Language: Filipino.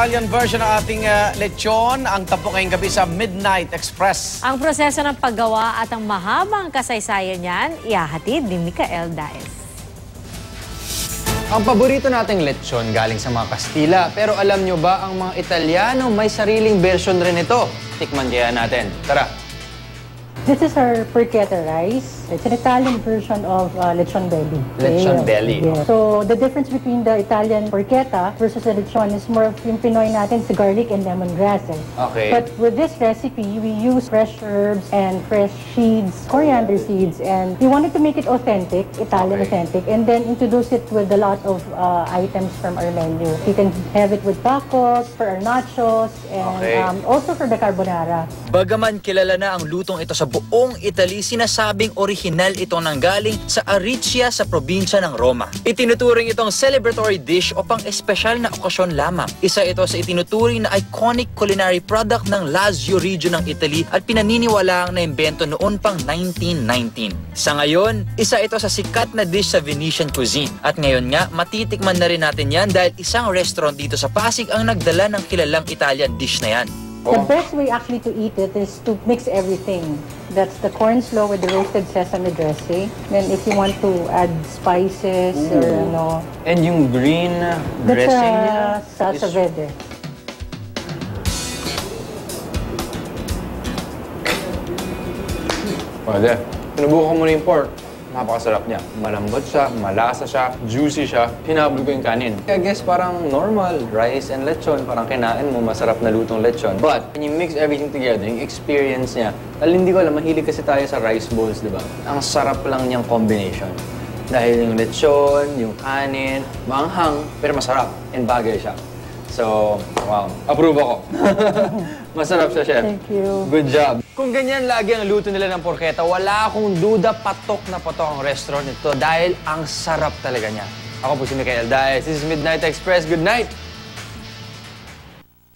Italian version ng ating lechon, ang tampok ngayong gabi sa Midnight Express. Ang proseso ng paggawa at ang mahabang kasaysayan niyan, ihahatid ni Mikael Daes. Ang paborito nating lechon galing sa mga Kastila. Pero alam nyo ba, ang mga Italiano may sariling version rin ito. Tikman kaya natin. Tara! This is our porchetta rice. It's an Italian version of lechon belly. Lechon belly. Yeah. So the difference between the Italian porchetta versus the lechon is more of yung Pinoy natin sa garlic and lemongrass. Okay. But with this recipe, we use fresh herbs and fresh seeds, coriander seeds, and we wanted to make it authentic, Italian authentic, and then introduce it with a lot of items from our menu. You can have it with tacos, for our nachos, and also for the carbonara. Bagaman kilala na ang lutong ito sa buong Italy, sinasabing orihinal ito nanggaling sa Aricia sa probinsya ng Roma. Itinuturing itong celebratory dish o pang espesyal na okasyon lamang. Isa ito sa itinuturing na iconic culinary product ng Lazio region ng Italy at pinaniniwalaang naimbento noon pang 1919. Sa ngayon, isa ito sa sikat na dish sa Venetian cuisine. At ngayon nga, matitikman na rin natin yan dahil isang restaurant dito sa Pasig ang nagdala ng kilalang Italian dish na yan. The best way actually to eat it is to mix everything. That's the corn slaw with the roasted sesame dressing. Then if you want to add spices or ano. And yung green dressing niya salsa verde. Pwede. Sinubukan ko muna yung pork. Napakasarap niya. Malambot siya, malasa siya, juicy siya. Hinabol ko yung kanin. I guess parang normal rice and lechon. Parang kinain mo, masarap na lutong lechon. But when you mix everything together, yung experience niya, hindi ko alam, mahilig kasi tayo sa rice bowls, di ba? Ang sarap lang niyang combination. Dahil yung lechon, yung kanin, maanghang, pero masarap. And bagay siya. So, wow. Approve ako. Masarap siya, chef. Thank you. Good job. Kung ganyan lagi ang luto nila ng porchetta, wala akong duda, patok na patok ang restaurant nito dahil ang sarap talaga niya. Ako po si Mikael Daes. This is Midnight Express. Good night!